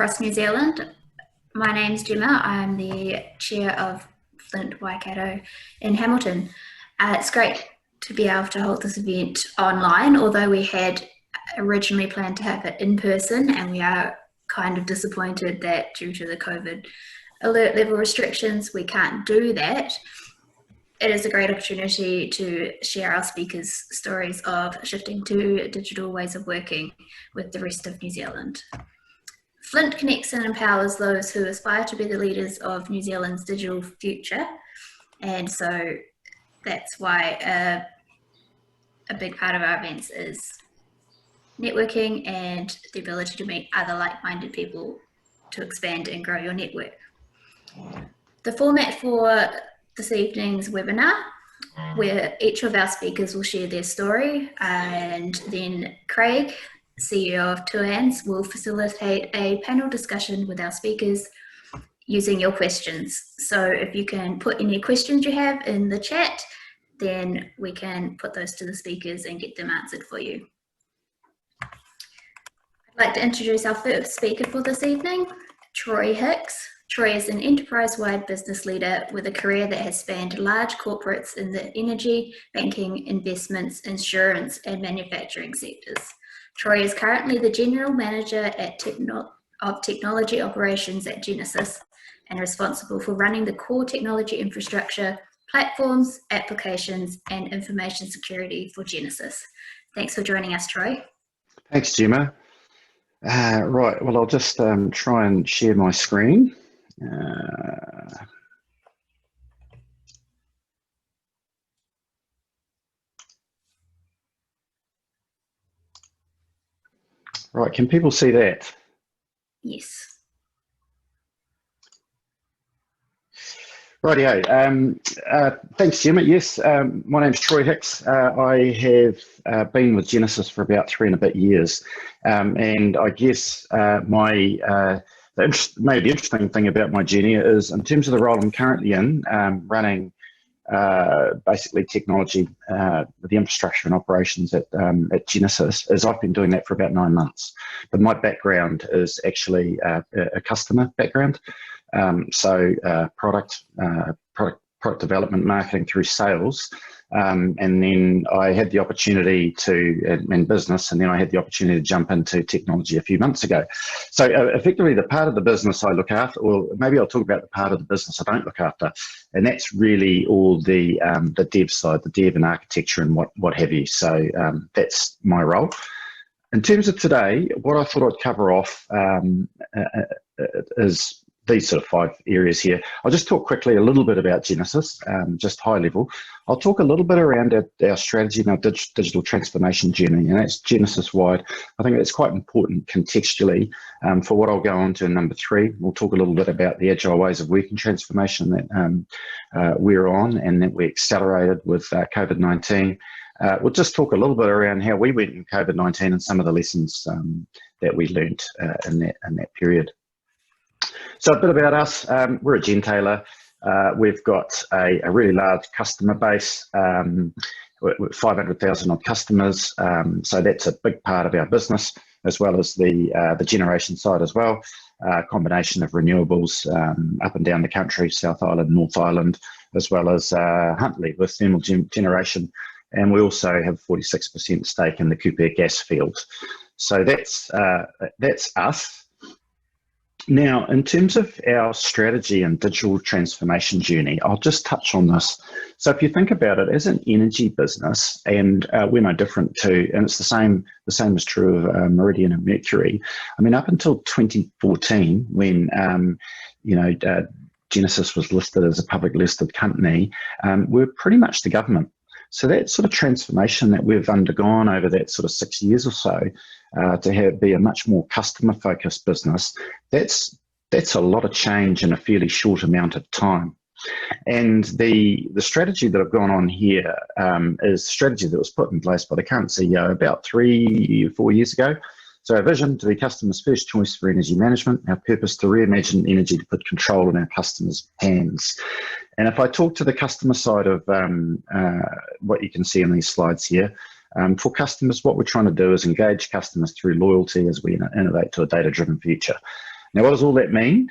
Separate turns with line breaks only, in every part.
across New Zealand. My name's Gemma. I'm the chair of FLINT Waikato in Hamilton. It's great to be able to hold this event online, although we had originally planned to have it in person, and we are kind of disappointed that due to the COVID alert level restrictions, we can't do that. It is a great opportunity to share our speakers' stories of shifting to digital ways of working with the rest of New Zealand. FLINT connects and empowers those who aspire to be the leaders of New Zealand's digital future. And so that's why a big part of our events is networking and the ability to meet other like-minded people to expand and grow your network. The format for this evening's webinar, where each of our speakers will share their story, and then Craig, CEO of 20Aug25, will facilitate a panel discussion with our speakers using your questions. So if you can put any questions you have in the chat, then we can put those to the speakers and get them answered for you. I'd like to introduce our first speaker for this evening, Troy Hicks. Troy is an enterprise-wide business leader with a career that has spanned large corporates in the energy, banking, investments, insurance, and manufacturing sectors. Troy is currently the General Manager of Technology Operations at Genesis and responsible for running the core technology infrastructure, platforms, applications, and information security for Genesis. Thanks for joining us, Troy.
Thanks, Gemma. Right, well, I'll just try and share my screen. Right, can people see that?
Yes.
Rightio. Thanks, Gemma. Yes, my name's Troy Hicks. I have been with Genesis for about 3 and a bit years, and I guess maybe the interesting thing about my journey is, in terms of the role I'm currently in, running basically technology, the infrastructure and operations at Genesis, is I've been doing that for about 9 months. But my background is actually a customer background, so product development, marketing through sales, and then I had the opportunity to, in business, and then I had the opportunity to jump into technology a few months ago. So effectively the part of the business I look after, or maybe I'll talk about the part of the business I don't look after, and that's really all the dev side, the dev and architecture and what have you. So that's my role. In terms of today, what I thought I'd cover off is these sort of 5 areas here. I'll just talk quickly a little bit about Genesis, just high level. I'll talk a little bit around our strategy and our digital transformation journey, and that's Genesis-wide. I think that's quite important contextually for what I'll go on to in number 3. We'll talk a little bit about the agile ways of working transformation that we're on and that we accelerated with COVID-19. We'll just talk a little bit around how we went in COVID-19 and some of the lessons that we learned in that period. So a bit about us. We're a gentailer. We've got a really large customer base, with 500,000 odd customers. So that's a big part of our business, as well as the generation side as well. Combination of renewables up and down the country, South Island, North Island, as well as Huntly with thermal generation. And we also have 46% stake in the Cooper gas field. So that's us. Now, in terms of our strategy and digital transformation journey, I'll just touch on this. So if you think about it, as an energy business, and we're no different to, and it's the same is true of Meridian and Mercury. I mean, up until 2014, when Genesis was listed as a public listed company, we're pretty much the government. So that sort of transformation that we've undergone over that sort of 6 years or so, to be a much more customer focused business, that's a lot of change in a fairly short amount of time. And the strategy that I've gone on here is a strategy that was put in place by the current CEO about 3 or 4 years ago. So our vision: to be customers' first choice for energy management. Our purpose: to reimagine energy to put control in our customers' hands. And if I talk to the customer side of what you can see in these slides here, for customers, what we're trying to do is engage customers through loyalty as we innovate to a data-driven future. Now, what does all that mean?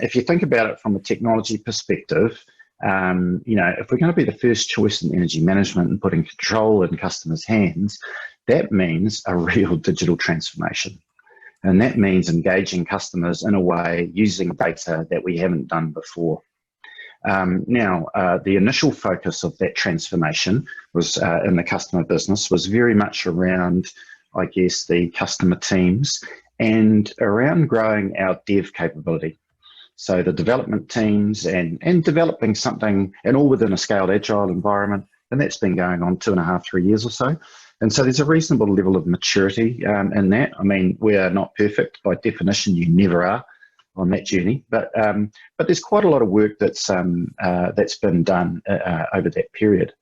If you think about it from a technology perspective, if we're going to be the first choice in energy management and putting control in customers' hands, that means a real digital transformation. And that means engaging customers in a way using data that we haven't done before. The initial focus of that transformation was in the customer business was very much around, I guess, the customer teams and around growing our dev capability. So the development teams and developing something, and all within a scaled agile environment, and that's been going on 2.5, 3 years or so. And so there's a reasonable level of maturity in that. I mean, we are not perfect by definition. You never are on that journey, but there's quite a lot of work that's been done over that period.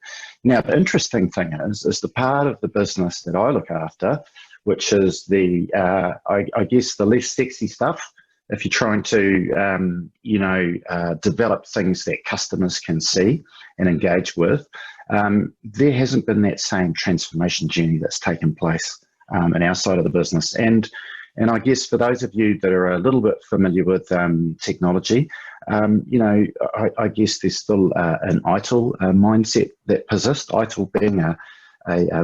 Now, the interesting thing is the part of the business that I look after, which is the I guess the less sexy stuff. If you're trying to develop things that customers can see and engage with, there hasn't been that same transformation journey that's taken place in our side of the business. And I guess for those of you that are a little bit familiar with technology, I guess there's still an ITIL mindset that persists. ITIL being a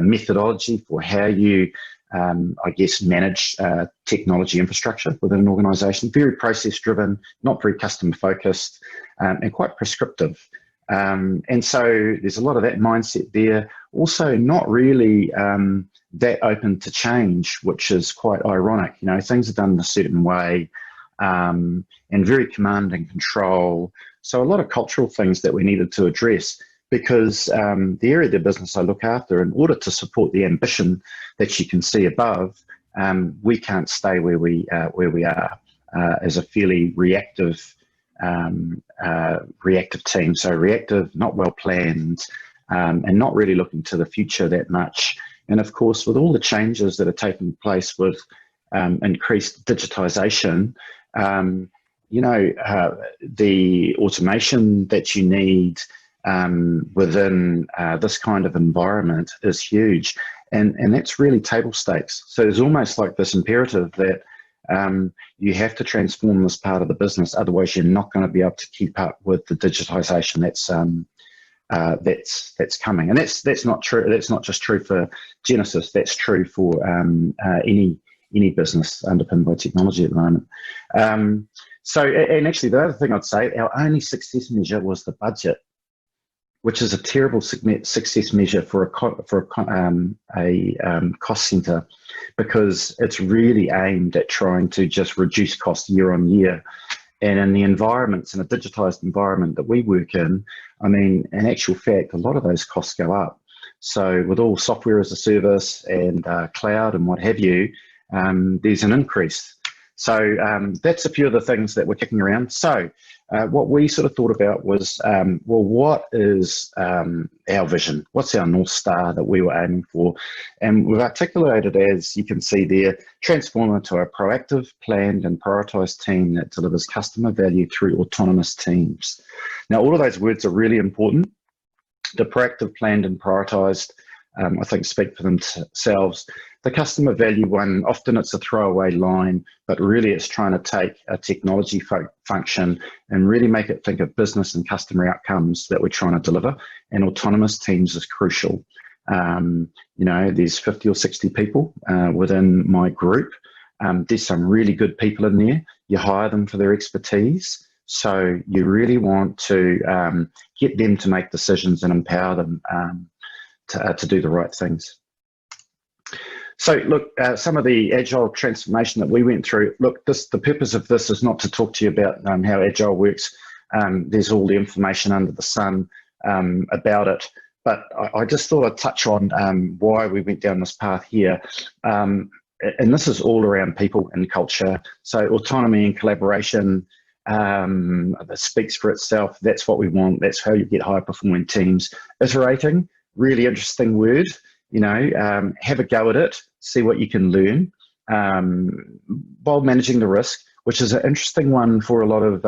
methodology for how you, I guess, manage technology infrastructure within an organisation. Very process-driven, not very customer-focused, and quite prescriptive. And so there's a lot of that mindset there. Also, not really that open to change, which is quite ironic. Things are done in a certain way, and very command and control. So a lot of cultural things that we needed to address, because the area of the business I look after, in order to support the ambition that you can see above, we can't stay where we are as a fairly reactive team. So reactive, not well planned, and not really looking to the future that much. And of course, with all the changes that are taking place with increased digitization, the automation that you need within this kind of environment is huge. And that's really table stakes. So there's almost like this imperative that you have to transform this part of the business, otherwise you're not going to be able to keep up with the digitization that's coming. And that's not true. That's not just true for Genesis. That's true for any business underpinned by technology at the moment. And actually, the other thing I'd say, our only success measure was the budget, which is a terrible success measure for a cost centre, because it's really aimed at trying to just reduce costs year on year. And in the environments, in a digitised environment that we work in, I mean, in actual fact, a lot of those costs go up. So with all software as a service and cloud and what have you, there's an increase. So that's a few of the things that we're kicking around. So what we sort of thought about was, well, what is our vision? What's our North Star that we were aiming for? And we've articulated, as you can see there, transform into a proactive, planned and prioritised team that delivers customer value through autonomous teams. Now, all of those words are really important. The proactive, planned and prioritised, I think, speak for themselves. The customer value one, often it's a throwaway line, but really it's trying to take a technology function and really make it think of business and customer outcomes that we're trying to deliver. And autonomous teams is crucial. There's 50 or 60 people within my group. There's some really good people in there. You hire them for their expertise. So you really want to get them to make decisions and empower them to do the right things. So look, some of the agile transformation that we went through, look, the purpose of this is not to talk to you about how agile works. There's all the information under the sun about it, but I just thought I'd touch on why we went down this path here. And this is all around people and culture. So autonomy and collaboration, that speaks for itself. That's what we want. That's how you get high performing teams. Iterating, really interesting word. Have a go at it, see what you can learn, while managing the risk, which is an interesting one for a lot of,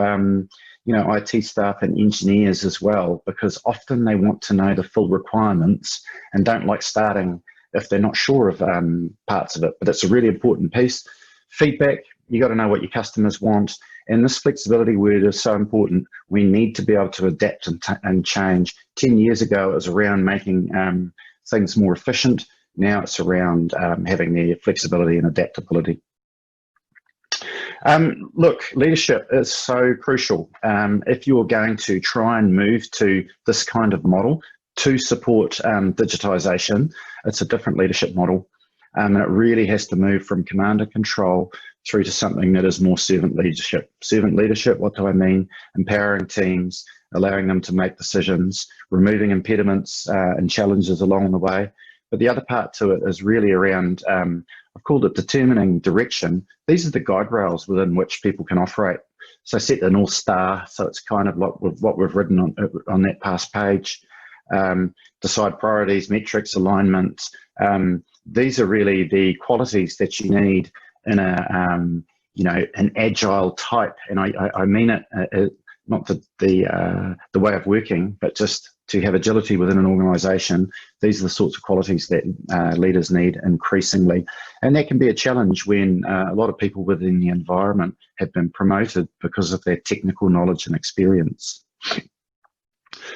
IT staff and engineers as well, because often they want to know the full requirements and don't like starting if they're not sure of parts of it. But it's a really important piece. Feedback, you got to know what your customers want. And this flexibility word is so important. We need to be able to adapt and change. 10 years ago, it was around making things more efficient. Now it's around having the flexibility and adaptability. Look, leadership is so crucial. If you're going to try and move to this kind of model to support digitisation, it's a different leadership model. And it really has to move from command and control through to something that is more servant leadership. Servant leadership, what do I mean? Empowering teams, allowing them to make decisions, removing impediments and challenges along the way. But the other part to it is really around, I've called it determining direction. These are the guide rails within which people can operate. So set the North Star, so it's kind of like what we've written on that past page. Decide priorities, metrics, alignment. These are really the qualities that you need in a, an agile type. And I mean it, not the way of working, but just to have agility within an organisation. These are the sorts of qualities that leaders need increasingly. And that can be a challenge when a lot of people within the environment have been promoted because of their technical knowledge and experience.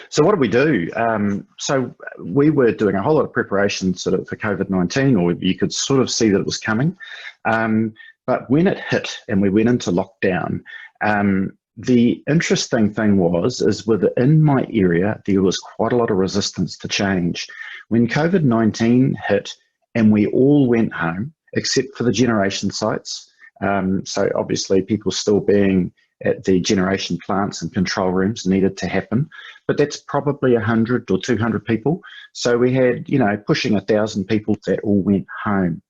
So what did we do? So we were doing a whole lot of preparation sort of for COVID-19, or you could sort of see that it was coming. But when it hit and we went into lockdown, the interesting thing is within my area, there was quite a lot of resistance to change. When COVID-19 hit and we all went home, except for the generation sites, so obviously people still being at the generation plants and control rooms needed to happen, but that's probably 100 or 200 people. So we had, pushing 1,000 people that all went home.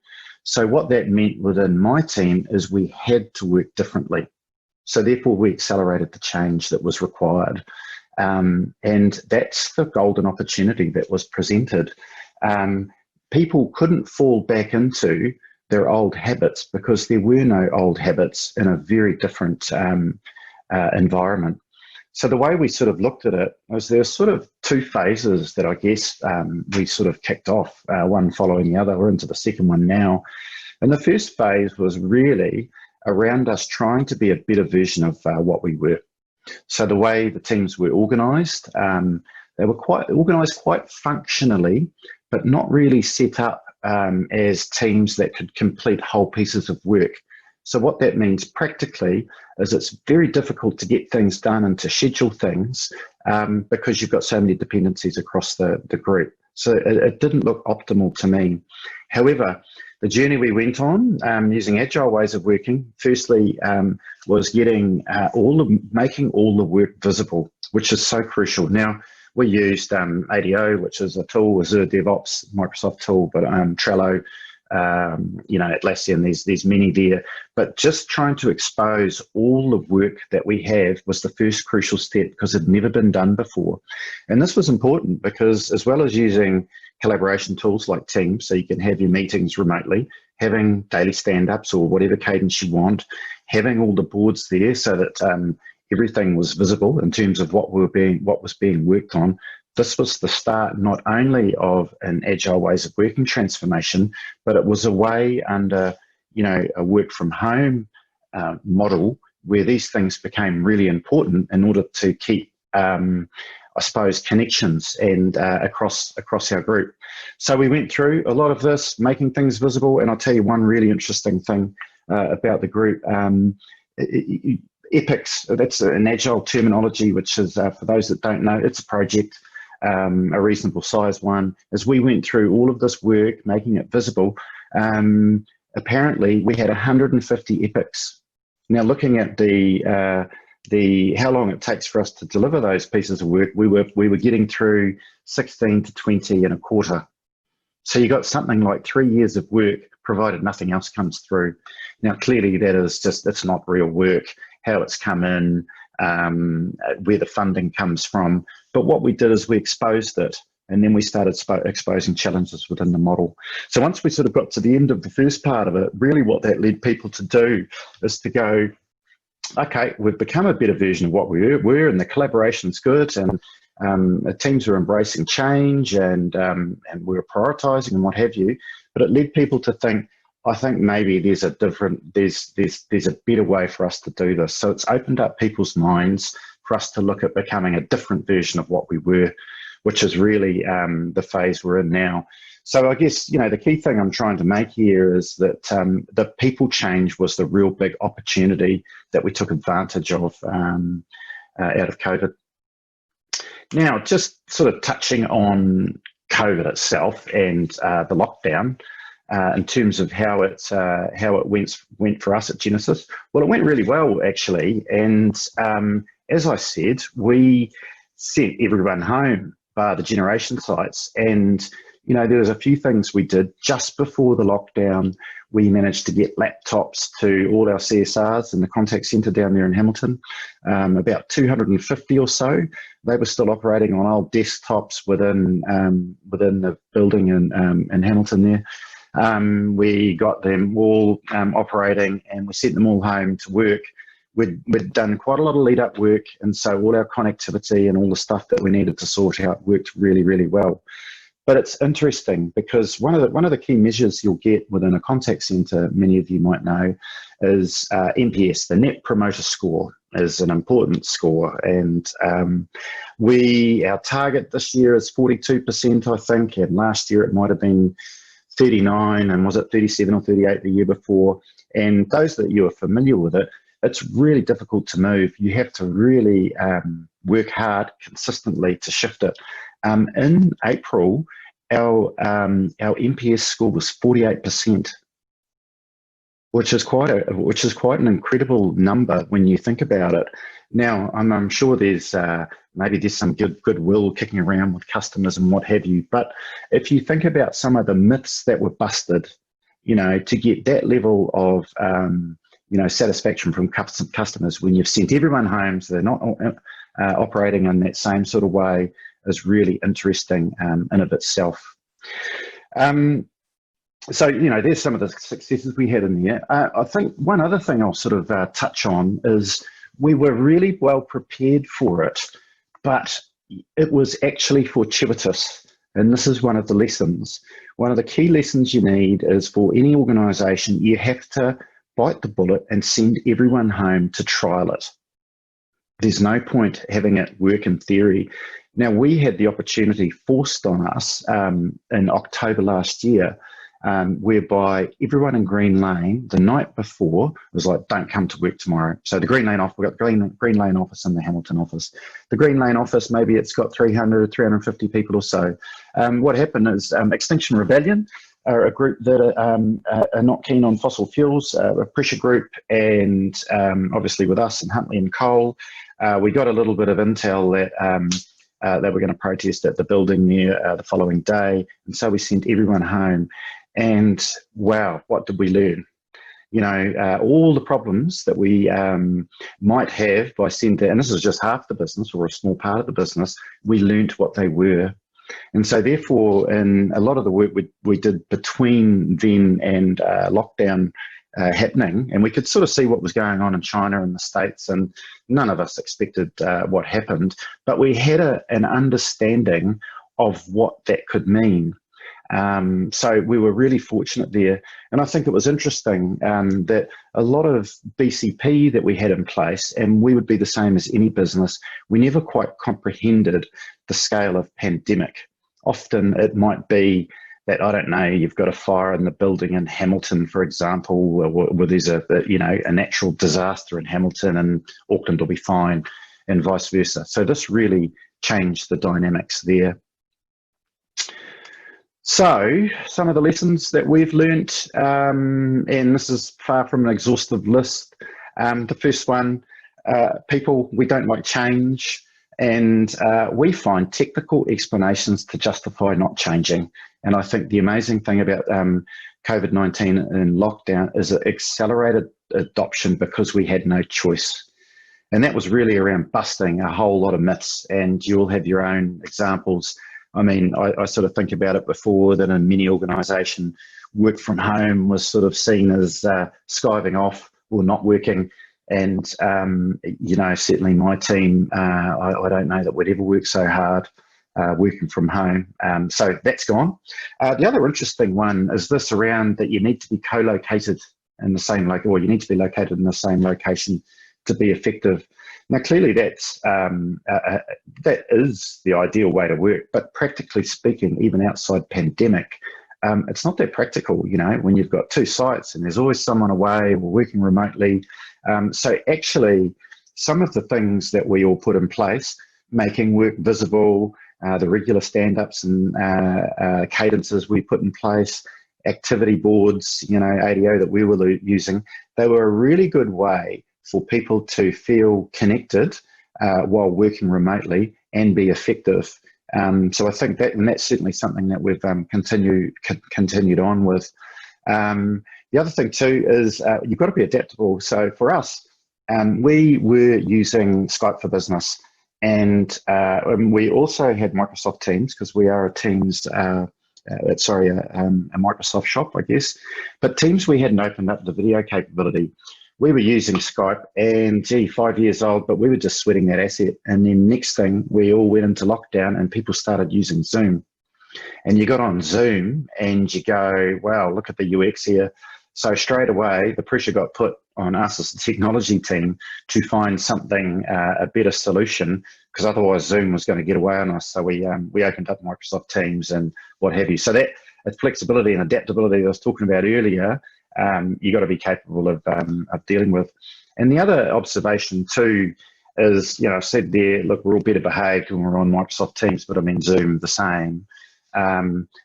So what that meant within my team is we had to work differently. So therefore we accelerated the change that was required. And that's the golden opportunity that was presented. People couldn't fall back into their old habits because there were no old habits in a very different environment. So the way we sort of looked at it was there's sort of two phases that I guess we sort of kicked off, one following the other. We're into the second one now. And the first phase was really around us trying to be a better version of what we were. So the way the teams were organised, they were quite organised quite functionally, but not really set up as teams that could complete whole pieces of work. So what that means practically is it's very difficult to get things done and to schedule things because you've got so many dependencies across the group. So it didn't look optimal to me. However, the journey we went on using agile ways of working, firstly, was getting making all the work visible, which is so crucial. Now, we used ADO, which is a tool, Azure DevOps, Microsoft tool, but Trello, Atlassian, there's many there. But just trying to expose all the work that we have was the first crucial step because it had never been done before. And this was important because as well as using collaboration tools like Teams, so you can have your meetings remotely, having daily stand-ups or whatever cadence you want, having all the boards there so that everything was visible in terms of what was being worked on. This was the start not only of an agile ways of working transformation, but it was a way under, a work from home model where these things became really important in order to keep, I suppose, connections and across our group. So we went through a lot of this, making things visible. And I'll tell you one really interesting thing about the group. Epics, that's an agile terminology, which is, for those that don't know, it's a project, a reasonable size one. As we went through all of this work, making it visible, apparently we had 150 epics. Now looking at how long it takes for us to deliver those pieces of work, we were getting through 16 to 20 in a quarter. So you got something like 3 years of work, provided nothing else comes through. Now, clearly that is just, it's not real work, how it's come in, where the funding comes from. But what we did is we exposed it, and then we started exposing challenges within the model. So once we sort of got to the end of the first part of it, really what that led people to do is to go, okay, we've become a better version of what we were, and the collaboration's good, and the teams are embracing change, and we're prioritising and what have you. But it led people to think, I think maybe there's a better way for us to do this. So it's opened up people's minds for us to look at becoming a different version of what we were, which is really the phase we're in now. So I guess, the key thing I'm trying to make here is that the people change was the real big opportunity that we took advantage of out of COVID. Now, just sort of touching on COVID itself and the lockdown in terms of how it went for us at Genesis. Well, it went really well, actually. And as I said, we sent everyone home bar the generation sites. And, there was a few things we did just before the lockdown. We managed to get laptops to all our CSRs in the contact centre down there in Hamilton, about 250 or so. They were still operating on old desktops within the building in Hamilton there. We got them all operating, and we sent them all home to work. We'd done quite a lot of lead-up work, and so all our connectivity and all the stuff that we needed to sort out worked really, really well. But it's interesting because one of the key measures you'll get within a contact centre, many of you might know, is NPS, the Net Promoter Score, is an important score. And our target this year is 42%, I think, and last year it might have been 39, and was it 37 or 38 the year before? And those that you are familiar with it, it's really difficult to move. You have to really work hard consistently to shift it. In April, our NPS score was 48%, which is quite an incredible number when you think about it. Now, I'm sure there's maybe there's some goodwill kicking around with customers and what have you. But if you think about some of the myths that were busted, to get that level of satisfaction from customers when you've sent everyone home, so they're not operating in that same sort of way, is really interesting in of itself. So, there's some of the successes we had in there. I think one other thing I'll sort of touch on is we were really well prepared for it, but it was actually fortuitous. And this is one of the lessons. One of the key lessons you need is for any organisation, you have to bite the bullet and send everyone home to trial it. There's no point having it work in theory. Now, we had the opportunity forced on us in October last year, whereby everyone in Green Lane the night before was like, don't come to work tomorrow. So the Green Lane office, we've got the Green Lane office and the Hamilton office. The Green Lane office, maybe it's got 300, 350 people or so. What happened is Extinction Rebellion are a group that are not keen on fossil fuels, a pressure group, and obviously with us and Huntley and Cole, we got a little bit of intel that they were going to protest at the building there the following day. And so we sent everyone home. And wow, what did we learn? All the problems that we might have by sending, and this is just half the business or a small part of the business, we learnt what they were. And so therefore, in a lot of the work we did between then and lockdown happening, and we could sort of see what was going on in China and the States, and none of us expected what happened, but we had an understanding of what that could mean. So we were really fortunate there. And I think it was interesting that a lot of BCP that we had in place, and we would be the same as any business, we never quite comprehended the scale of pandemic. Often it might be that, I don't know, you've got a fire in the building in Hamilton, for example, where there's a natural disaster in Hamilton and Auckland will be fine, and vice versa. So this really changed the dynamics there. So some of the lessons that we've learnt, and this is far from an exhaustive list. The first one, people, we don't like change, and we find technical explanations to justify not changing. And I think the amazing thing about COVID-19 and lockdown is it accelerated adoption because we had no choice. And that was really around busting a whole lot of myths, and you'll have your own examples. I mean, I sort of think about it before that in many organisation, work from home was sort of seen as skiving off or not working. And, certainly my team, I don't know that we'd ever work so hard working from home. So that's gone. The other interesting one is this around that you need to be co-located in the same or you need to be located in the same location to be effective. Now, clearly that's that is the ideal way to work, but practically speaking, even outside pandemic, it's not that practical, you know, when you've got two sites and there's always someone away or working remotely. So actually, some of the things that we all put in place, making work visible, the regular stand-ups and cadences we put in place, activity boards, you know, ADO that we were using, they were a really good way for people to feel connected while working remotely and be effective. So I think that, and that's certainly something that we've continued on with. The other thing too is you've got to be adaptable. So for us, we were using Skype for Business, and we also had Microsoft Teams because we are a Teams, a Microsoft shop, I guess. But Teams, we hadn't opened up the video capability. We were using Skype, and gee, 5 years old, but we were just sweating that asset. And then next thing, we all went into lockdown and people started using Zoom. And you got on Zoom and you go, wow, look at the UX here. So straight away, the pressure got put on us as the technology team to find something, a better solution, because otherwise Zoom was going to get away on us. So we opened up Microsoft Teams and what have you. So that flexibility and adaptability that I was talking about earlier, you got to be capable of dealing with. And the other observation too is, you know, I've said there, look, we're all better behaved when we're on Microsoft Teams, but I mean Zoom the same.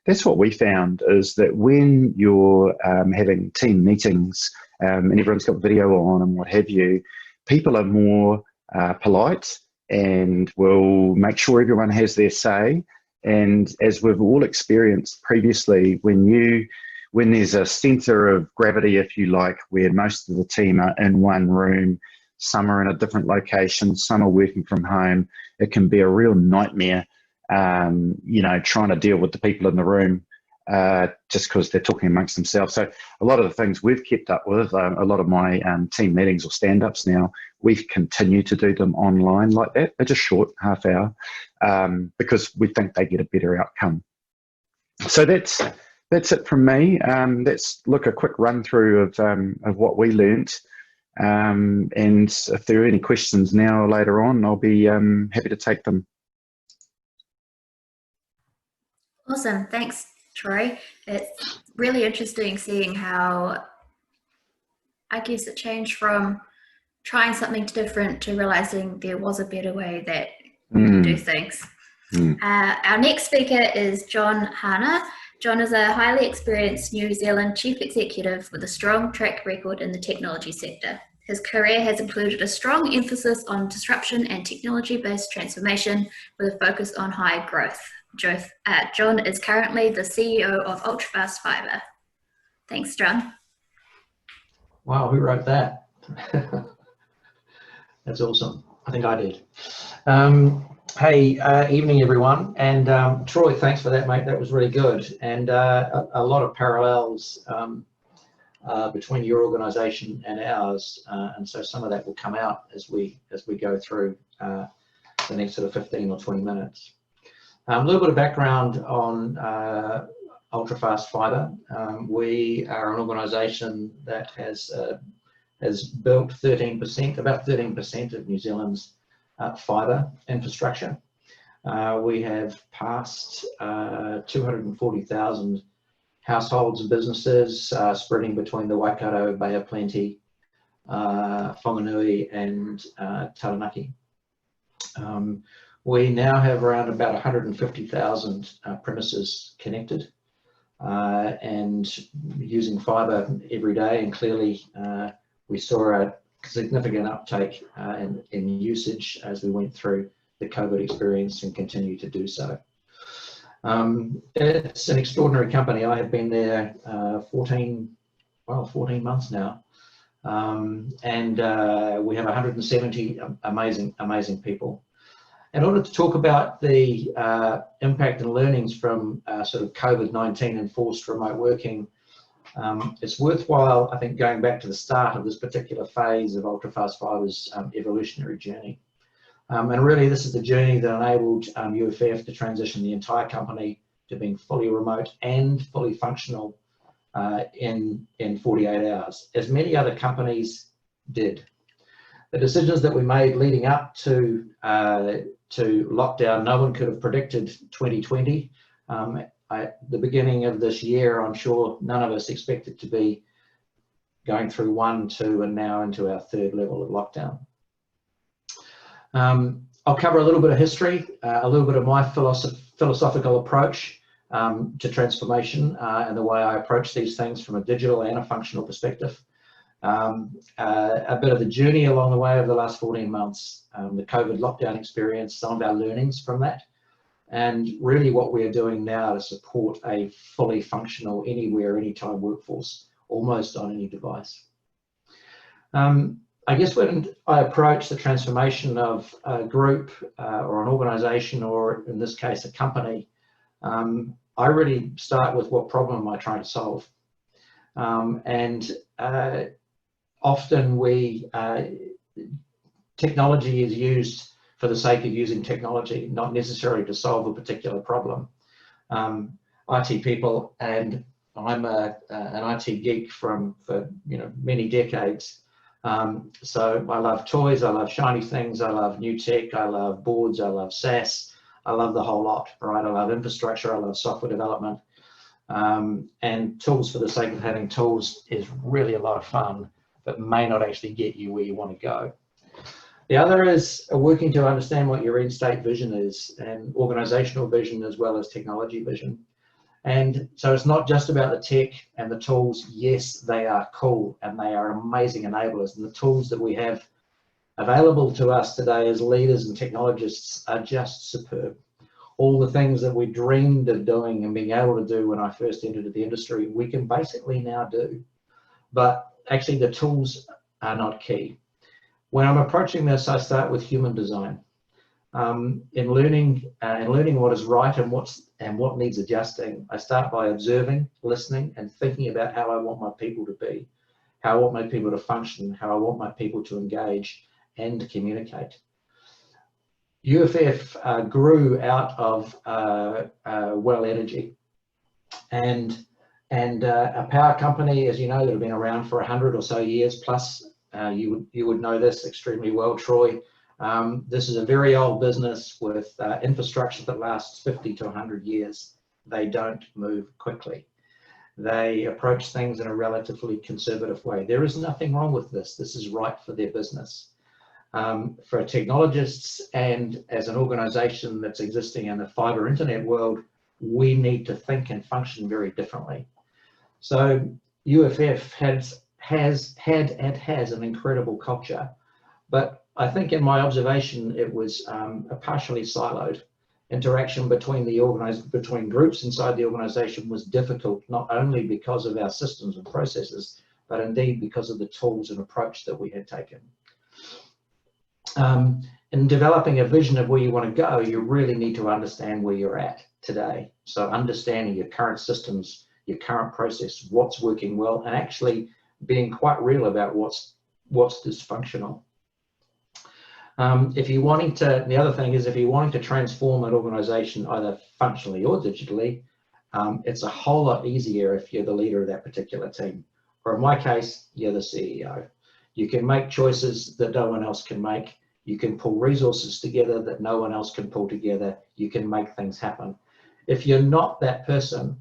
That's what we found, is that when you're having team meetings and everyone's got video on and what have you, people are more polite and will make sure everyone has their say. And as we've all experienced previously, when there's a centre of gravity, if you like, where most of the team are in one room, some are in a different location, some are working from home, it can be a real nightmare, you know, trying to deal with the people in the room just because they're talking amongst themselves. So a lot of the things we've kept up with, a lot of my team meetings or stand-ups now, we've continued to do them online like that. They're just short, half hour, because we think they get a better outcome. So that's it from me. Let's look a quick run through of what we learnt. And if there are any questions now or later on, I'll be happy to take them.
Awesome, thanks, Troy. It's really interesting seeing how, I guess, it changed from trying something different to realizing there was a better way that we can do things. Our next speaker is John Hana. John is a highly experienced New Zealand chief executive with a strong track record in the technology sector. His career has included a strong emphasis on disruption and technology-based transformation with a focus on high growth. John is currently the CEO of Ultrafast Fibre. Thanks, John.
Wow, who wrote that? That's awesome. I think I did. Hey, evening everyone. And Troy, thanks for that, mate. That was really good. And a lot of parallels between your organisation and ours. And so some of that will come out as we go through the next sort of 15 or 20 minutes. A little bit of background on Ultrafast Fibre. We are an organisation that has built about 13% of New Zealand's fibre infrastructure. We have passed 240,000 households and businesses spreading between the Waikato, Bay of Plenty, Whanganui and Taranaki. We now have around about 150,000 premises connected and using fibre every day, and clearly we saw a significant uptake in usage as we went through the COVID experience and continue to do so. It's an extraordinary company. I have been there 14 months now, and we have 170 amazing people. In order to talk about the impact and learnings from sort of COVID-19 and forced remote working, it's worthwhile, I think, going back to the start of this particular phase of Ultrafast Fibre's evolutionary journey. And really this is the journey that enabled UFF to transition the entire company to being fully remote and fully functional in 48 hours, as many other companies did. The decisions that we made leading up to lockdown, no one could have predicted 2020. The beginning of this year, I'm sure none of us expected to be going through 1, 2, and now into our 3rd level of lockdown. I'll cover a little bit of history, a little bit of my philosophical approach to transformation and the way I approach these things from a digital and a functional perspective. A bit of the journey along the way over the last 14 months, the COVID lockdown experience, some of our learnings from that, and really what we're doing now to support a fully functional anywhere, anytime workforce, almost on any device. I guess when I approach the transformation of a group or an organization, or in this case a company, I really start with what problem am I trying to solve. Often technology is used for the sake of using technology, not necessarily to solve a particular problem. IT people, and I'm an IT geek for many decades. So I love toys, I love shiny things, I love new tech, I love boards, I love SaaS, I love the whole lot, right? I love infrastructure, I love software development. And tools for the sake of having tools is really a lot of fun, but may not actually get you where you want to go. The other is working to understand what your end state vision is, and organizational vision as well as technology vision. And so it's not just about the tech and the tools. Yes, they are cool and they are amazing enablers, and the tools that we have available to us today as leaders and technologists are just superb. All the things that we dreamed of doing and being able to do when I first entered the industry, we can basically now do. But actually the tools are not key. When I'm approaching this, I start with human design. In learning what is right and what needs adjusting, I start by observing, listening, and thinking about how I want my people to be, how I want my people to function, how I want my people to engage and communicate. UFF grew out of Well Energy, and a power company, as you know, that have been around for 100 or so years plus. You would know this extremely well, Troy. This is a very old business with infrastructure that lasts 50 to 100 years. They don't move quickly. They approach things in a relatively conservative way. There is nothing wrong with this. This is right for their business. For technologists and as an organization that's existing in the fiber internet world, we need to think and function very differently. So UFF has had and has an incredible culture, but I think in my observation, it was a partially siloed. Interaction between between groups inside the organization was difficult, not only because of our systems and processes, but indeed because of the tools and approach that we had taken. In developing a vision of where you want to go, you really need to understand where you're at today. So understanding your current systems, your current process, what's working well, and actually being quite real about what's dysfunctional. The other thing is, if you're wanting to transform an organization either functionally or digitally, it's a whole lot easier if you're the leader of that particular team. Or in my case, you're the CEO. You can make choices that no one else can make. You can pull resources together that no one else can pull together. You can make things happen. If you're not that person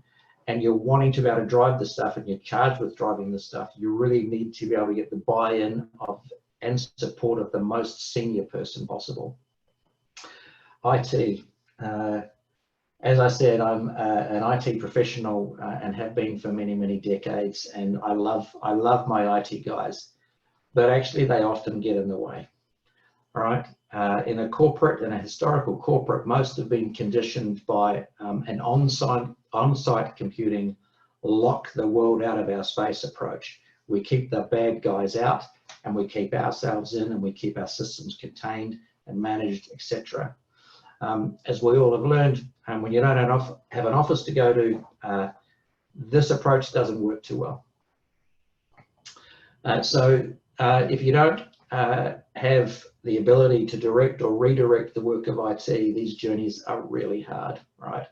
and you're wanting to be able to drive this stuff and you're charged with driving this stuff, you really need to be able to get the buy-in of and support of the most senior person possible. IT. As I said, I'm an IT professional and have been for many, many decades, and I love my IT guys, but actually they often get in the way. All right. In a historical corporate, most have been conditioned by an on-site computing, lock the world out of our space approach. We keep the bad guys out, and we keep ourselves in, and we keep our systems contained and managed, etc. As we all have learned, when you don't have an office to go to, this approach doesn't work too well. So if you don't have the ability to direct or redirect the work of IT, these journeys are really hard, right?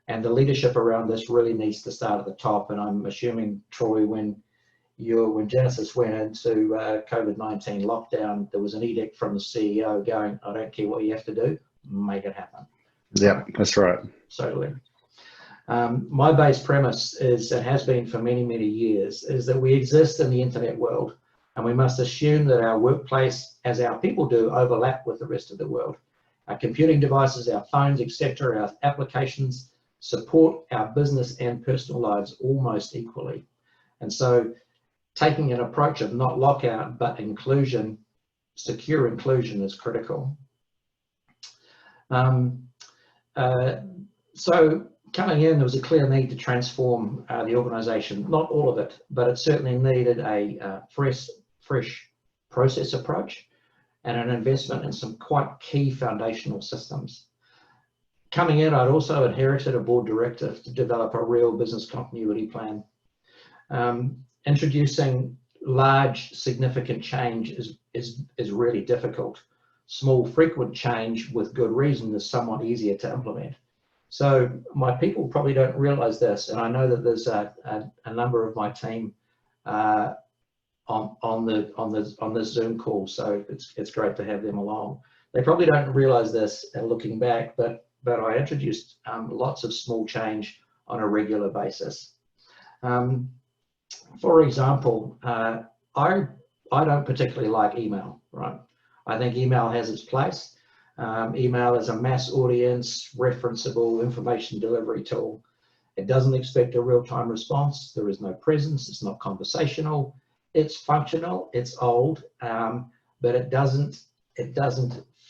And the leadership around this really needs to start at the top. And I'm assuming, Troy, when Genesis went into COVID-19 lockdown, there was an edict from the CEO going, I don't care what you have to do, make it happen.
Yeah, that's right.
Totally. My base premise is, and has been for many, many years, is that we exist in the internet world, and we must assume that our workplace, as our people do, overlap with the rest of the world. Our computing devices, our phones, etc., our applications support our business and personal lives almost equally. And so taking an approach of not lockout, but inclusion, secure inclusion, is critical. So coming in, there was a clear need to transform the organisation. Not all of it, but it certainly needed a fresh process approach and an investment in some quite key foundational systems. Coming in, I'd also inherited a board directive to develop a real business continuity plan. Introducing large, significant change is really difficult. Small, frequent change with good reason is somewhat easier to implement. So my people probably don't realize this, and I know that there's a number of my team on this Zoom call, so it's great to have them along. They probably don't realize this looking back, but I introduced lots of small change on a regular basis. For example, I don't particularly like email, right? I think email has its place. Email is a mass audience, referenceable information delivery tool. It doesn't expect a real-time response. There is no presence. It's not conversational. It's functional. It's old, but it doesn't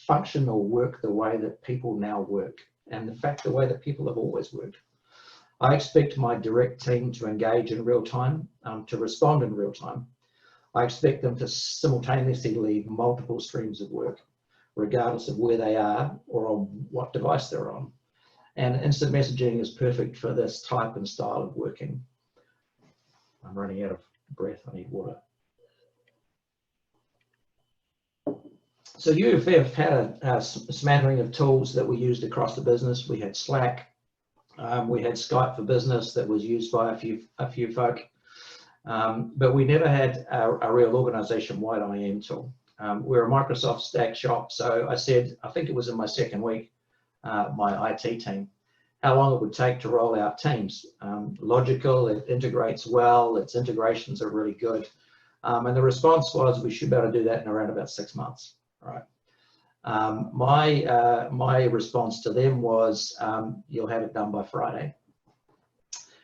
function or work the way that people now work, and in fact, the way that people have always worked. I expect my direct team to engage in real time, to respond in real time. I expect them to simultaneously lead multiple streams of work, regardless of where they are or on what device they're on. And instant messaging is perfect for this type and style of working. I'm running out of breath, I need water. So you have had a smattering of tools that we used across the business. We had Slack, we had Skype for Business that was used by a few folk, but we never had a real organization-wide IM tool. We're a Microsoft stack shop, so I said, I think it was in my second week, my IT team, how long it would take to roll out Teams. Logical, it integrates well, its integrations are really good. And the response was, we should be able to do that in around about 6 months, right? My response to them was, you'll have it done by Friday.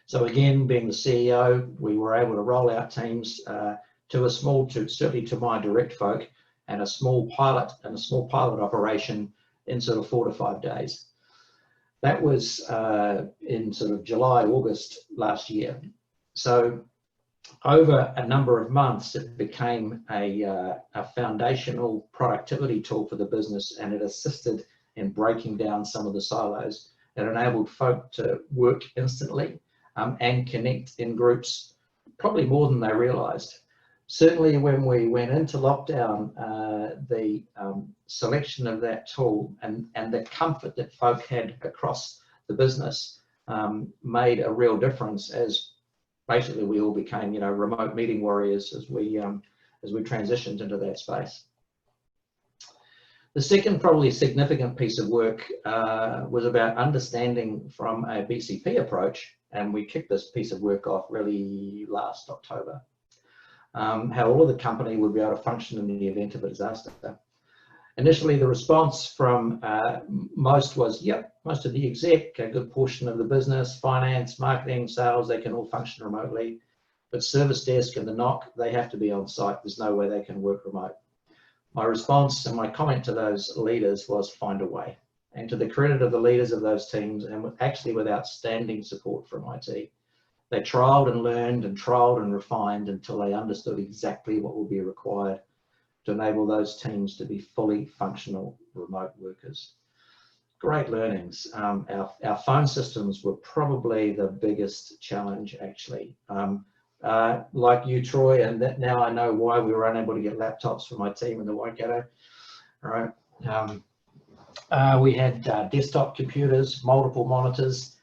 So again, being the CEO, we were able to roll out Teams certainly to my direct folk, and a small pilot operation in sort of 4 to 5 days. That was in sort of July, August last year. So over a number of months, it became a foundational productivity tool for the business, and it assisted in breaking down some of the silos. It enabled folk to work instantly and connect in groups, probably more than they realized. Certainly when we went into lockdown, the selection of that tool and the comfort that folk had across the business made a real difference, as basically we all became, remote meeting warriors as we transitioned into that space. The second probably significant piece of work was about understanding from a BCP approach, and we kicked this piece of work off really last October, how all of the company would be able to function in the event of a disaster. Initially, the response from most was, yep, most of the exec, a good portion of the business, finance, marketing, sales, they can all function remotely. But service desk and the NOC, they have to be on site. There's no way they can work remote. My response and my comment to those leaders was, find a way. And to the credit of the leaders of those teams, and actually with outstanding support from IT, they trialed and learned and trialed and refined until they understood exactly what will be required to enable those teams to be fully functional remote workers. Great learnings. Our phone systems were probably the biggest challenge, actually. Like you, Troy, and that now I know why we were unable to get laptops for my team in the Waikato. all right? We had desktop computers, multiple monitors,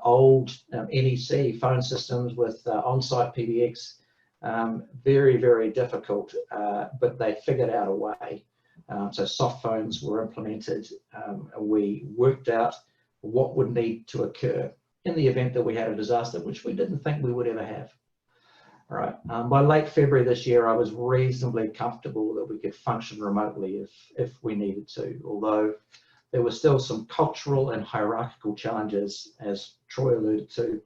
old NEC phone systems with on-site PBX. Very, very difficult, but they figured out a way. So soft phones were implemented. We worked out what would need to occur in the event that we had a disaster, which we didn't think we would ever have. All right. By late February this year, I was reasonably comfortable that we could function remotely if we needed to, although there were still some cultural and hierarchical challenges, as Troy alluded to,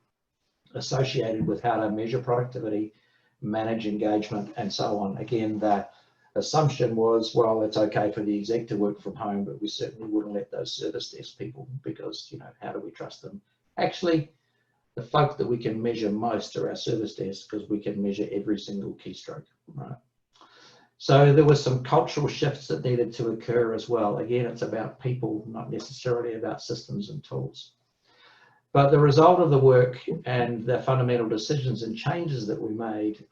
associated with how to measure productivity, manage engagement, and so on. Again, the assumption was, well, it's okay for the exec to work from home, but we certainly wouldn't let those service desk people, because, you know, how do we trust them? Actually, the folk that we can measure most are our service desks, because we can measure every single keystroke, right? So there were some cultural shifts that needed to occur as well. Again, it's about people, not necessarily about systems and tools. But the result of the work and the fundamental decisions and changes that we made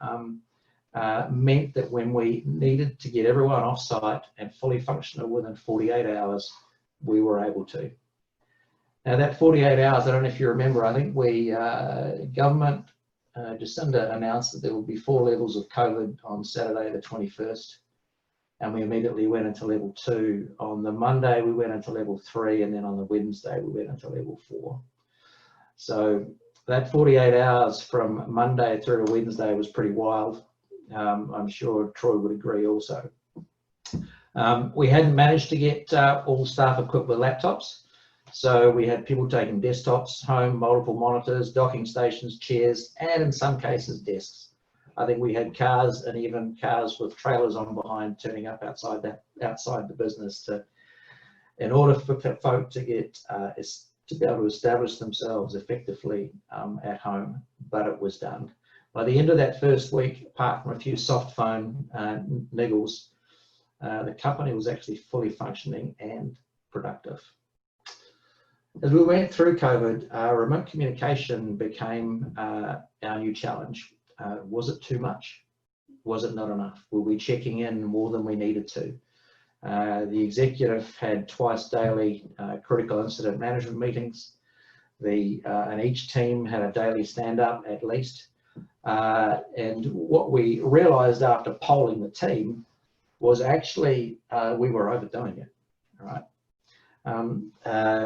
meant that when we needed to get everyone off-site and fully functional within 48 hours, we were able to. Now that 48 hours, I don't know if you remember, I think we, government, Jacinda announced that there would be 4 levels of COVID on Saturday the 21st, and we immediately went into level 2. On the Monday, we went into level 3, and then on the Wednesday, we went into level 4. So that 48 hours from Monday through to Wednesday was pretty wild. I'm sure Troy would agree also. We hadn't managed to get all staff equipped with laptops. So we had people taking desktops home, multiple monitors, docking stations, chairs, and in some cases, desks. I think we had cars, and even cars with trailers on behind, turning up outside the business in order for folk to get to be able to establish themselves effectively at home. But it was done. By the end of that first week, apart from a few soft phone niggles, the company was actually fully functioning and productive. As we went through COVID, remote communication became our new challenge. Was it too much? Was it not enough? Were we checking in more than we needed to? The executive had twice daily critical incident management meetings. And each team had a daily stand-up at least. And what we realized after polling the team was actually we were overdoing it, right?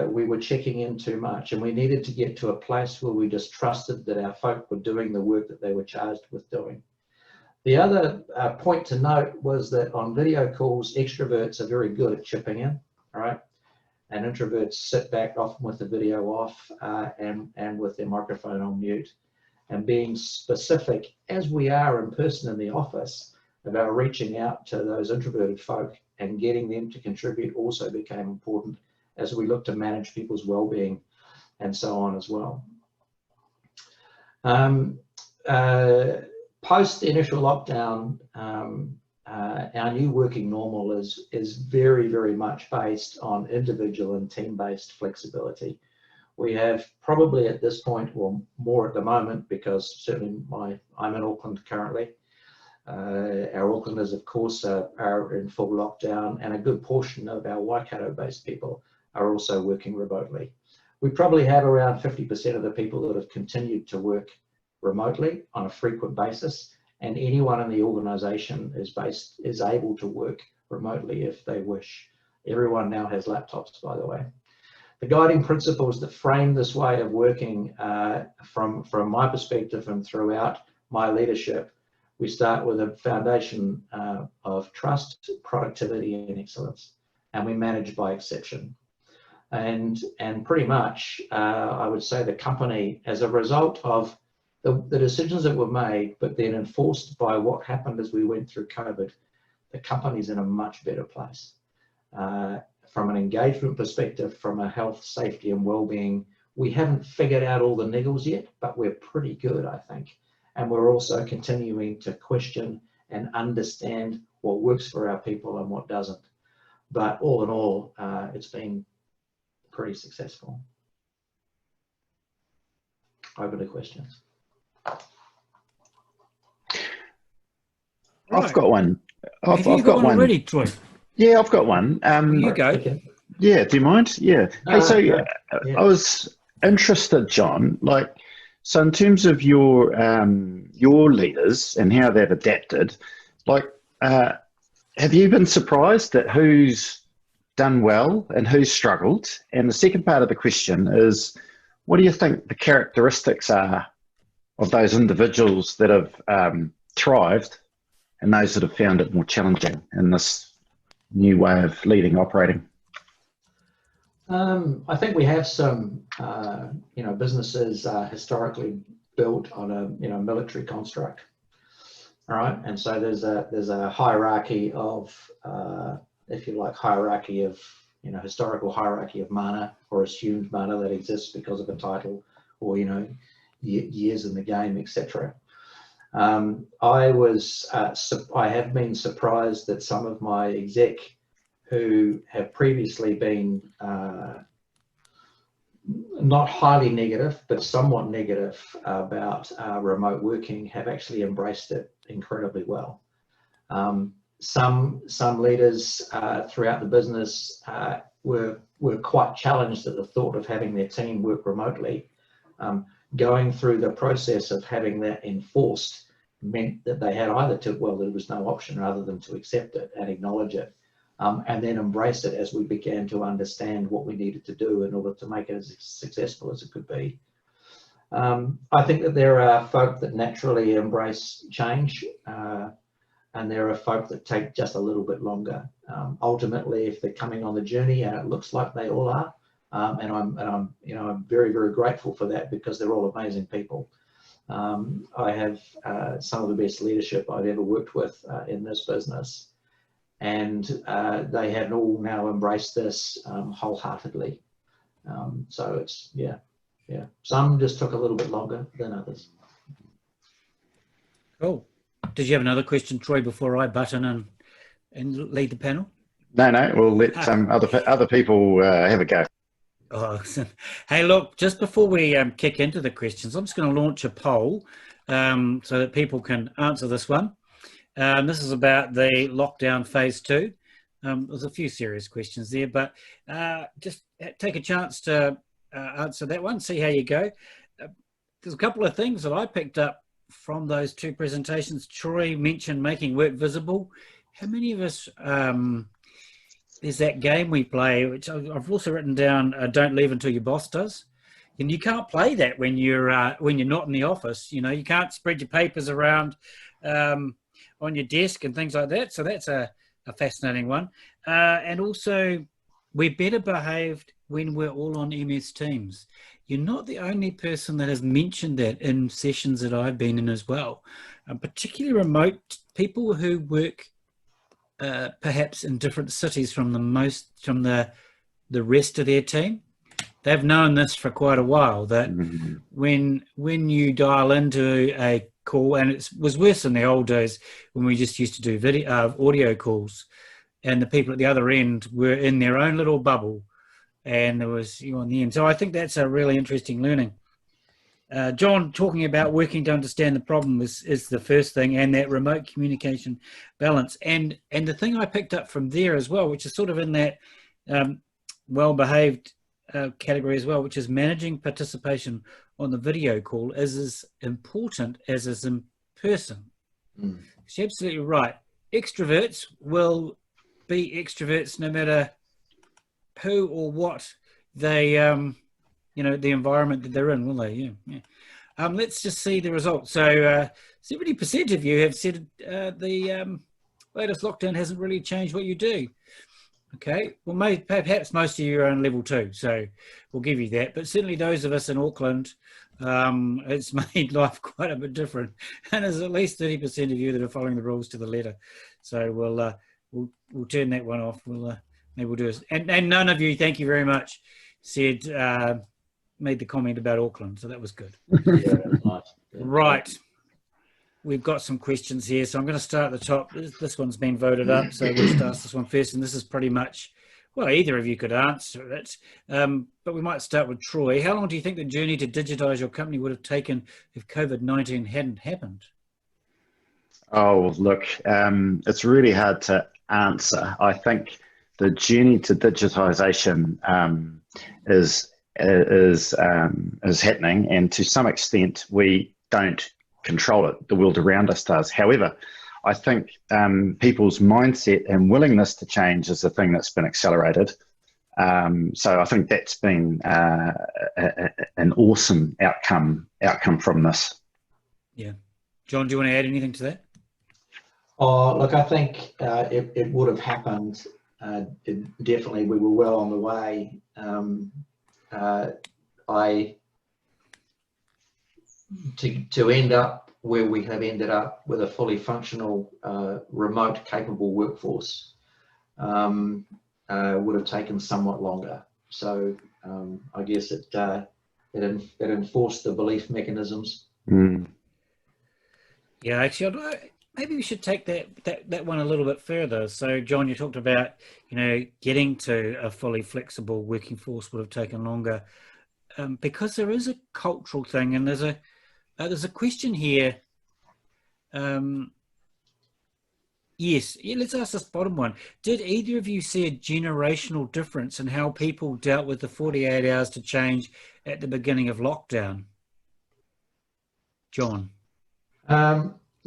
We were checking in too much, and we needed to get to a place where we just trusted that our folk were doing the work that they were charged with doing. The other point to note was that on video calls, extroverts are very good at chipping in, all right? And introverts sit back often with the video off and with their microphone on mute. And being specific, as we are in person in the office, about reaching out to those introverted folk and getting them to contribute also became important as we look to manage people's well-being and so on as well. Post the initial lockdown, our new working normal is very, very much based on individual and team-based flexibility. We have probably at this point, well, more at the moment, because certainly I'm in Auckland currently. Our Aucklanders, of course, are in full lockdown, and a good portion of our Waikato-based people are also working remotely. We probably have around 50% of the people that have continued to work remotely on a frequent basis, and anyone in the organisation is able to work remotely if they wish. Everyone now has laptops, by the way. The guiding principles that frame this way of working from my perspective and throughout my leadership, we start with a foundation of trust, productivity, and excellence, and we manage by exception. And pretty much, I would say the company, as a result of the decisions that were made, but then enforced by what happened as we went through COVID, the company's in a much better place. From an engagement perspective, from a health, safety, and well-being, we haven't figured out all the niggles yet, but we're pretty good, I think. And we're also continuing to question and understand what works for our people and what doesn't. But all in all, it's been pretty successful. Over to questions.
Right.
I've got one.
Have you got one already, Troy?
Yeah, I've got one.
You go.
Okay.
Yeah, do you mind? Yeah. Hey, so
Yeah.
I was interested, John, like, so in terms of your leaders and how they've adapted, like, have you been surprised at who's done well and who's struggled? And the second part of the question is, what do you think the characteristics are of those individuals that have thrived and those that have found it more challenging in this new way of leading, operating?
I think we have some, businesses historically built on a military construct. All right, and so there's a hierarchy of, if you like, hierarchy of historical hierarchy of mana or assumed mana that exists because of a title or years in the game, etc. I have been surprised that some of my exec who have previously been not highly negative, but somewhat negative about remote working have actually embraced it incredibly well. Some leaders throughout the business were quite challenged at the thought of having their team work remotely. Going through the process of having that enforced meant that they had either to, well, there was no option other than to accept it and acknowledge it. And then embrace it as we began to understand what we needed to do in order to make it as successful as it could be. I think that there are folk that naturally embrace change, and there are folk that take just a little bit longer. Ultimately, if they're coming on the journey, and it looks like they all are, and I'm very, very grateful for that because they're all amazing people. I have some of the best leadership I've ever worked with in this business. And they have all now embraced this wholeheartedly. So it's, yeah. Some just took a little bit longer than others.
Cool. Did you have another question, Troy, before I butt in and lead the panel?
No, we'll let some other people have a go.
Oh, hey, look, just before we kick into the questions, I'm just going to launch a poll so that people can answer this one. This is about the lockdown phase 2. There's a few serious questions there, but just take a chance to answer that one, see how you go. There's a couple of things that I picked up from those 2 presentations. Troy mentioned making work visible. How many of us, there's that game we play, which I've also written down, don't leave until your boss does. And you can't play that when you're not in the office. You can't spread your papers around on your desk and things like that. So that's a fascinating one. And also, we're better behaved when we're all on MS Teams. You're not the only person that has mentioned that in sessions that I've been in as well. Particularly remote people who work perhaps in different cities from the rest of their team. They've known this for quite a while, that when you dial into a call, and it was worse in the old days when we just used to do audio calls, and the people at the other end were in their own little bubble, and there was you on the end. So I think that's a really interesting learning. John, talking about working to understand the problem is the first thing, and that remote communication balance. And the thing I picked up from there as well, which is sort of in that well-behaved category as well, which is managing participation on the video call is as important as is in person. She's absolutely right. Extroverts will be extroverts no matter who or what they, the environment that they're in, will they? Yeah. Let's just see the results. So 70% of you have said the latest lockdown hasn't really changed what you do. Okay, well, perhaps most of you are on level 2, so we'll give you that. But certainly those of us in Auckland, it's made life quite a bit different. And there's at least 30% of you that are following the rules to the letter. So we'll turn that one off. Maybe we'll do it. And none of you, thank you very much, made the comment about Auckland. So that was good.
Yeah, that's nice. Yeah.
Right. We've got some questions here, so I'm going to start at the top. This one's been voted up, so we'll start this one first. And this is pretty much, well, either of you could answer it, but we might start with Troy. How long do you think the journey to digitise your company would have taken if COVID-19 hadn't happened?
Oh, look, it's really hard to answer. I think the journey to digitization is happening, and to some extent, we don't control it. The world around us does. However, I think people's mindset and willingness to change is the thing that's been accelerated. So I think that's been an awesome outcome from this.
Yeah. John, do you want to add anything to that?
Oh, look, I think it would have happened. Definitely, we were well on the way. To end up where we have ended up with a fully functional, remote capable workforce would have taken somewhat longer. So I guess it enforced the belief mechanisms.
Mm.
Yeah, actually, maybe we should take that one a little bit further. So, John, you talked about, getting to a fully flexible working force would have taken longer, because there is a cultural thing, and there's a question here. Yes, yeah, let's ask this bottom one. Did either of you see a generational difference in how people dealt with the 48 hours to change at the beginning of lockdown? John?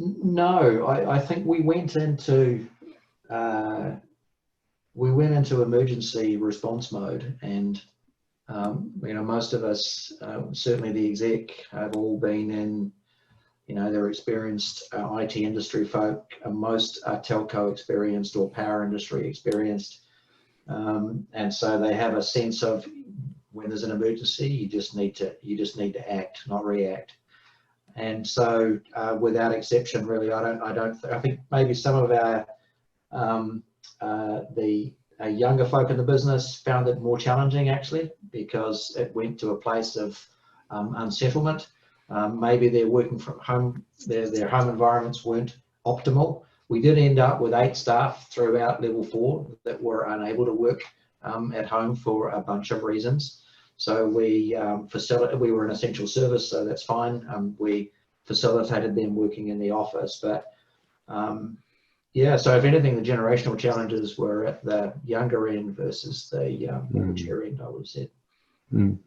No, I think we went into emergency response mode, and most of us, certainly the exec, have all been in. They're experienced IT industry folk. Most are telco experienced or power industry experienced, and so they have a sense of when there's an emergency, you just need to act, not react. And so, without exception, really, I think maybe some of our the younger folk in the business found it more challenging, actually, because it went to a place of unsettlement. Maybe they're working from home, their home environments weren't optimal. We did end up with 8 staff throughout level 4 that were unable to work at home for a bunch of reasons. So we were an essential service, so that's fine. We facilitated them working in the office, but yeah. So if anything, the generational challenges were at the younger end versus the mature end, I would have said.
Mm.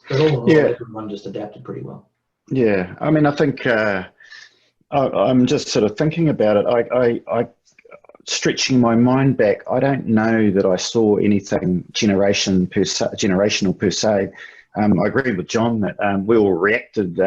But all in all, everyone just adapted pretty well.
Yeah, I mean, I think I'm just sort of thinking about it. I stretching my mind back, I don't know that I saw anything generational per se. I agree with John that we all reacted,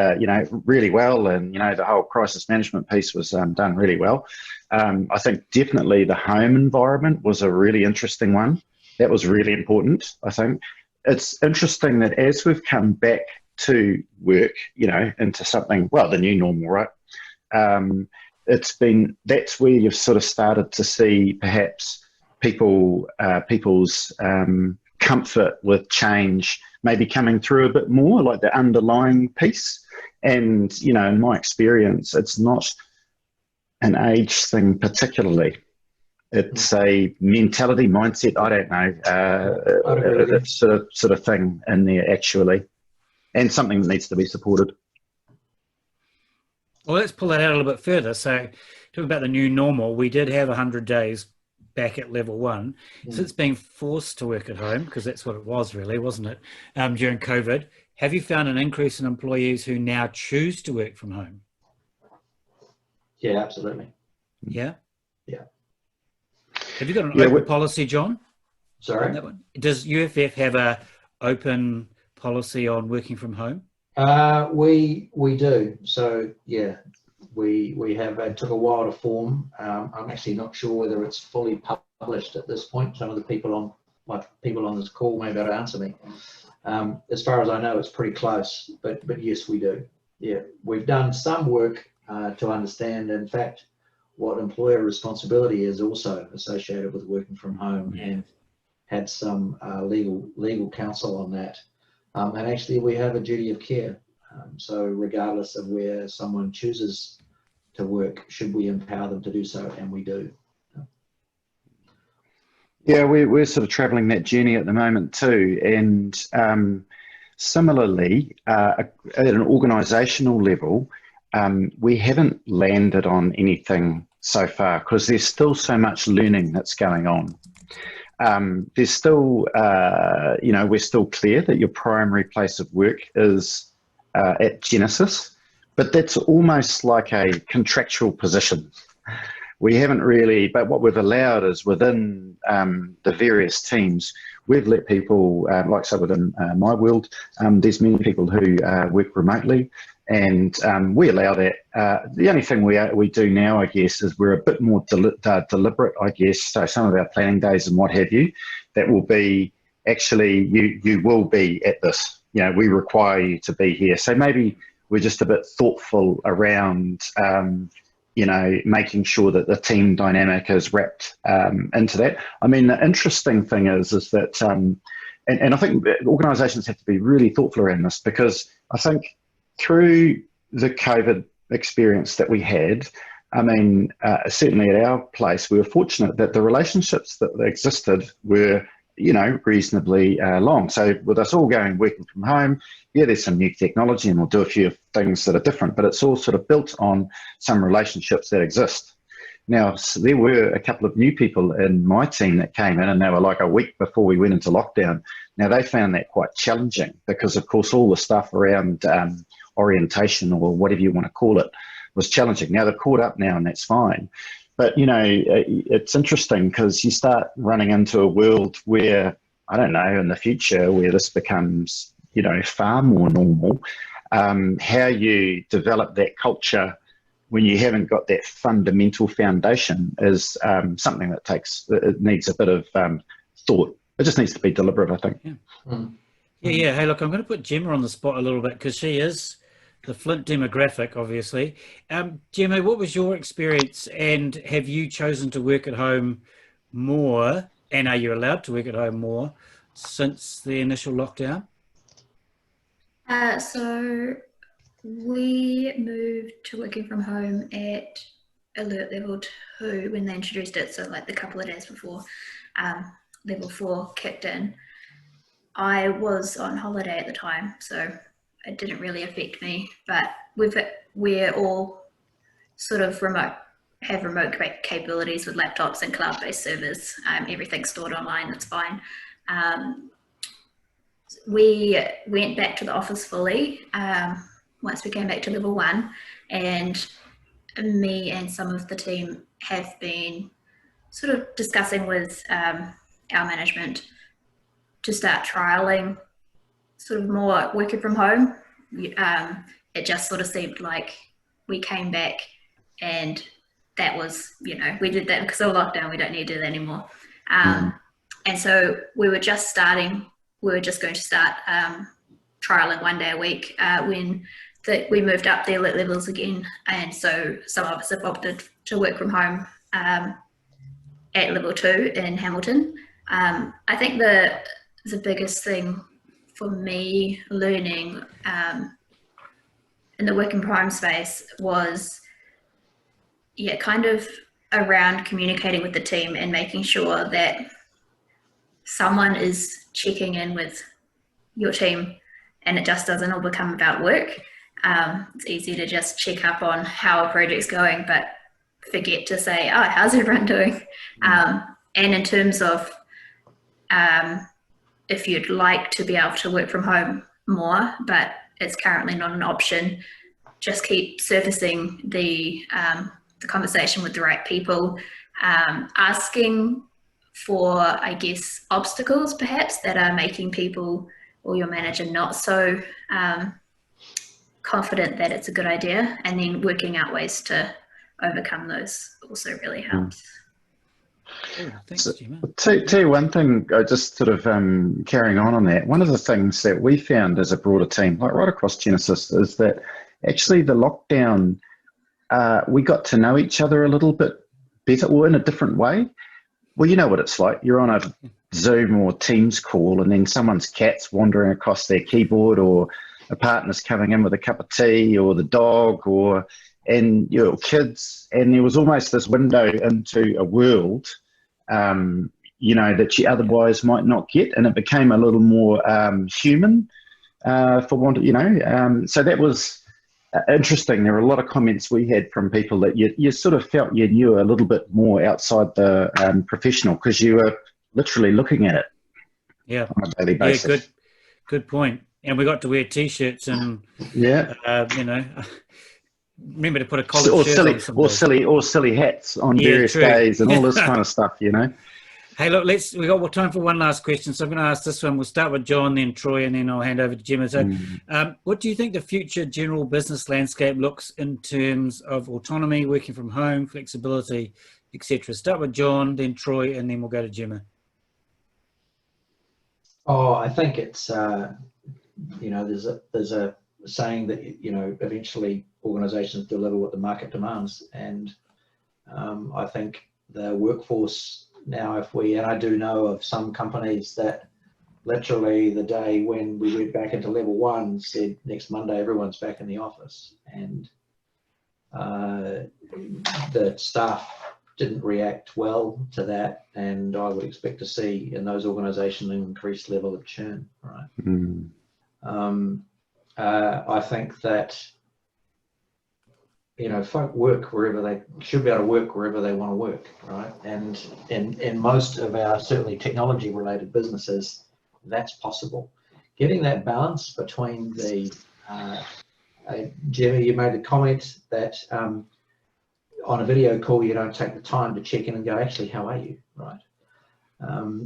really well, and the whole crisis management piece was done really well. I think definitely the home environment was a really interesting one. That was really important. I think it's interesting that as we've come back to work, into something, well, the new normal, right? That's where you've sort of started to see perhaps people's comfort with change maybe coming through a bit more, like the underlying piece. And in my experience, it's not an age thing particularly. It's a mentality, mindset, I don't know, sort of thing in there actually, and something that needs to be supported.
Well, let's pull that out a little bit further. So, talking about the new normal, we did have 100 days back at level 1. Since being forced to work at home, because that's what it was really, wasn't it, during COVID, have you found an increase in employees who now choose to work from home?
Yeah, absolutely.
Yeah?
Yeah.
Have you got an open policy, John?
Sorry?
On that one? Does UFF have a open policy on working from home?
We do. So yeah, we have. It took a while to form. I'm actually not sure whether it's fully published at this point. Some of the people on this call may be able to answer me. As far as I know, it's pretty close. But yes, we do. Yeah, we've done some work to understand, in fact, what employer responsibility is also associated with working from home, and had some legal counsel on that. And actually, we have a duty of care. So regardless of where someone chooses to work, should we empower them to do so? And we do.
Yeah, we're sort of travelling that journey at the moment too. And similarly, at an organisational level, we haven't landed on anything so far because there's still so much learning that's going on. There's still, we're still clear that your primary place of work is at Genesis, but that's almost like a contractual position. We haven't really, but what we've allowed is within the various teams, we've let people, like so within my world, there's many people who work remotely, and we allow that. The only thing we do now, I guess, is we're a bit more deliberate, I guess. So some of our planning days and what have you, that will be actually you will be at this. We require you to be here. So maybe we're just a bit thoughtful around, making sure that the team dynamic is wrapped into that. I mean, the interesting thing is that, and I think organisations have to be really thoughtful around this, because I think through the COVID experience that we had, I mean, certainly at our place, we were fortunate that the relationships that existed were, reasonably long. So with us all working from home, yeah, there's some new technology and we'll do a few things that are different, but it's all sort of built on some relationships that exist. Now, so there were a couple of new people in my team that came in, and they were like a week before we went into lockdown. Now, they found that quite challenging because, of course, all the stuff around orientation, or whatever you want to call it, was challenging. Now, they're caught up now, and that's fine. But, it's interesting because you start running into a world where, I don't know, in the future, where this becomes, far more normal, how you develop that culture when you haven't got that fundamental foundation is something that it needs a bit of thought. It just needs to be deliberate, I think.
Yeah. Yeah. Hey, look, I'm going to put Gemma on the spot a little bit because she is the Flint demographic, obviously. Gemma, what was your experience, and have you chosen to work at home more, and are you allowed to work at home more since the initial lockdown?
So we moved to working from home at alert level 2 when they introduced it, so like the couple of days before level 4 kicked in. I was on holiday at the time, so it didn't really affect me, but we're all sort of have remote capabilities with laptops and cloud-based servers. Everything's stored online, that's fine. We went back to the office fully once we came back to level 1, and me and some of the team have been sort of discussing with our management to start trialing sort of more working from home. It just sort of seemed like we came back and that was, we did that because of lockdown, we don't need to do that anymore. And so we were just going to start trialing 1 day a week when we moved up the alert levels again. And so some of us have opted to work from home at level 2 in Hamilton. I think the biggest thing for me learning in the working from home space was, kind of around communicating with the team and making sure that someone is checking in with your team and it just doesn't all become about work. It's easy to just check up on how a project's going, but forget to say, oh, how's everyone doing? And in terms of if you'd like to be able to work from home more, but it's currently not an option, just keep surfacing the conversation with the right people, asking for, I guess, obstacles perhaps that are making people or your manager not so confident that it's a good idea, and then working out ways to overcome those also really helps.
Thanks, Gemma.
Tell you one thing, just sort of carrying on that, one of the things that we found as a broader team, like right across Genesis, is that actually the lockdown, we got to know each other a little bit better, or in a different way. Well, you know what it's like. You're on a Zoom or Teams call, and then someone's cat's wandering across their keyboard, or a partner's coming in with a cup of tea, or the dog, and your kids, and there was almost this window into a world, that you otherwise might not get, and it became a little more human, for want of, so that was interesting. There were a lot of comments we had from people that you sort of felt you knew a little bit more outside the professional because you were literally looking at it on a daily basis.
Good point. And we got to wear T-shirts and you know, remember to put a collared shirt on some days.
Or silly hats on various days and all this kind of stuff, you know.
Hey, look, we got time for one last question. So I'm going to ask this one. We'll start with John, then Troy, and then I'll hand over to Gemma. So what do you think the future general business landscape looks in terms of autonomy, working from home, flexibility, etc.? Start with John, then Troy, and then we'll go to Gemma.
Oh, I think it's, you know, there's a saying that, you know, eventually organizations deliver what the market demands. And I think the workforce now, and I do know of some companies that literally the day when we went back into level 1 said next Monday everyone's back in the office, and the staff didn't react well to that, and I would expect to see in those organizations an increased level of churn, right? I think that, you know, folk work wherever they should be able to work wherever they want to work, right? And in most of our certainly technology related businesses, that's possible. Getting that balance between the Gemma, you made a comment that on a video call you don't take the time to check in and go, actually, how are you, right?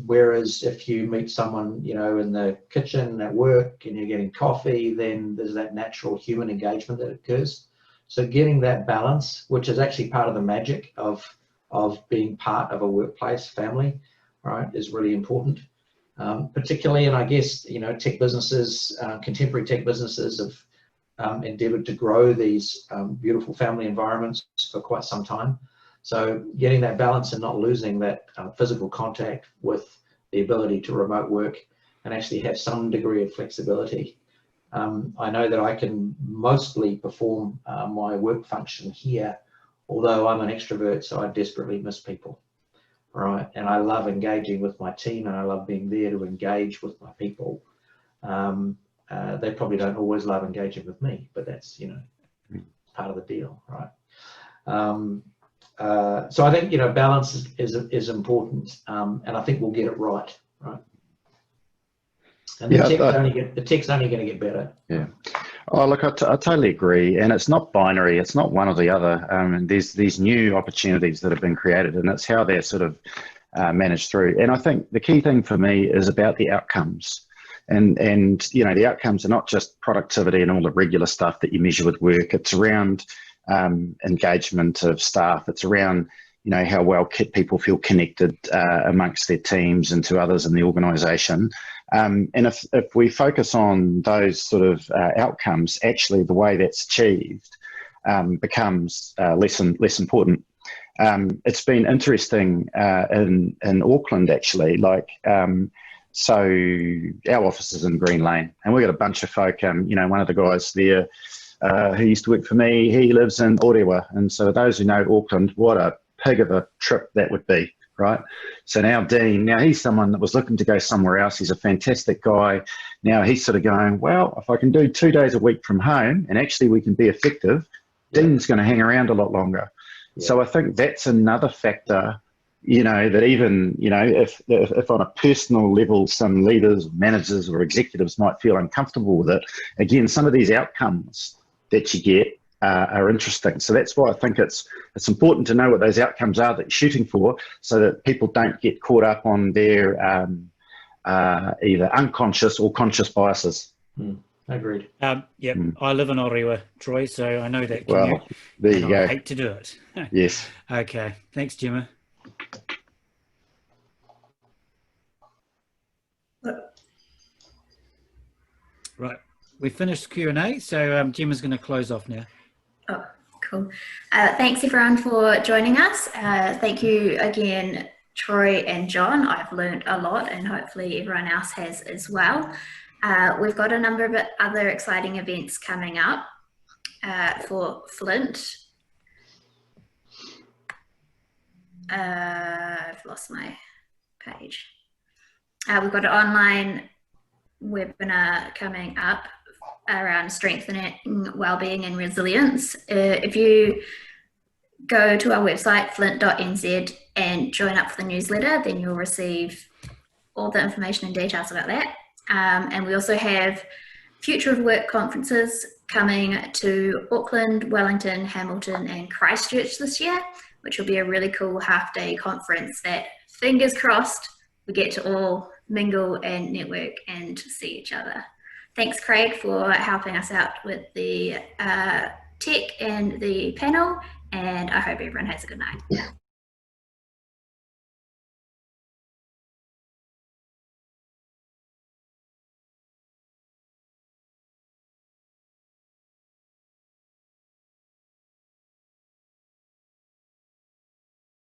Whereas if you meet someone, you know, in the kitchen at work and you're getting coffee, then there's that natural human engagement that occurs. So getting that balance, which is actually part of the magic of being part of a workplace family, right, is really important. Particularly, and I guess, you know, tech businesses, contemporary tech businesses have endeavored to grow these beautiful family environments for quite some time. So getting that balance and not losing that physical contact with the ability to remote work and actually have some degree of flexibility. I know that I can mostly perform my work function here, although I'm an extrovert, so I desperately miss people, right? And I love engaging with my team, and I love being there to engage with my people. They probably don't always love engaging with me, but that's, you know, part of the deal, right? So I think, you know, balance is important, and I think we'll get it right, right? And the tech's only going to get better.
Yeah. Oh, look, I totally agree. And it's not binary. It's not one or the other. And there's these new opportunities that have been created, and it's how they're sort of managed through. And I think the key thing for me is about the outcomes. And you know, the outcomes are not just productivity and all the regular stuff that you measure with work. It's around engagement of staff. It's around, you know, how well people feel connected amongst their teams and to others in the organisation. And if we focus on those sort of outcomes, actually the way that's achieved becomes less important. It's been interesting in Auckland, actually, like, so our office is in Green Lane, and we've got a bunch of folk, you know, one of the guys there who used to work for me, he lives in Orewa. And so those who know Auckland, what a pig of a trip that would be, right? So now Dean, now he's someone that was looking to go somewhere else. He's a fantastic guy. Now he's sort of going, well, if I can do 2 days a week from home and actually we can be effective, Dean's going to hang around a lot longer. So I think that's another factor, you know, that even, you know, if on a personal level, some leaders, managers or executives might feel uncomfortable with it, again, some of these outcomes that you get are interesting. So that's why I think it's important to know what those outcomes are that you're shooting for, so that people don't get caught up on their either unconscious or conscious biases.
Agreed.
I live in Orewa, Troy, so I know that commute.
Well, there you go.
I hate to do it.
Yes.
Okay. Thanks, Gemma. Right. We finished Q&A, so Gemma's going to close off now.
Oh, cool. Thanks everyone for joining us. Thank you again, Troy and John. I've learned a lot, and hopefully everyone else has as well. We've got a number of other exciting events coming up for Flint. I've lost my page. We've got an online webinar coming up around strengthening wellbeing and resilience. If you go to our website, flint.nz, and join up for the newsletter, then you'll receive all the information and details about that. And we also have Future of Work conferences coming to Auckland, Wellington, Hamilton, and Christchurch this year, which will be a really cool half-day conference that, fingers crossed, we get to all mingle and network and see each other. Thanks, Craig, for helping us out with the tech and the panel, and I hope everyone has a good night.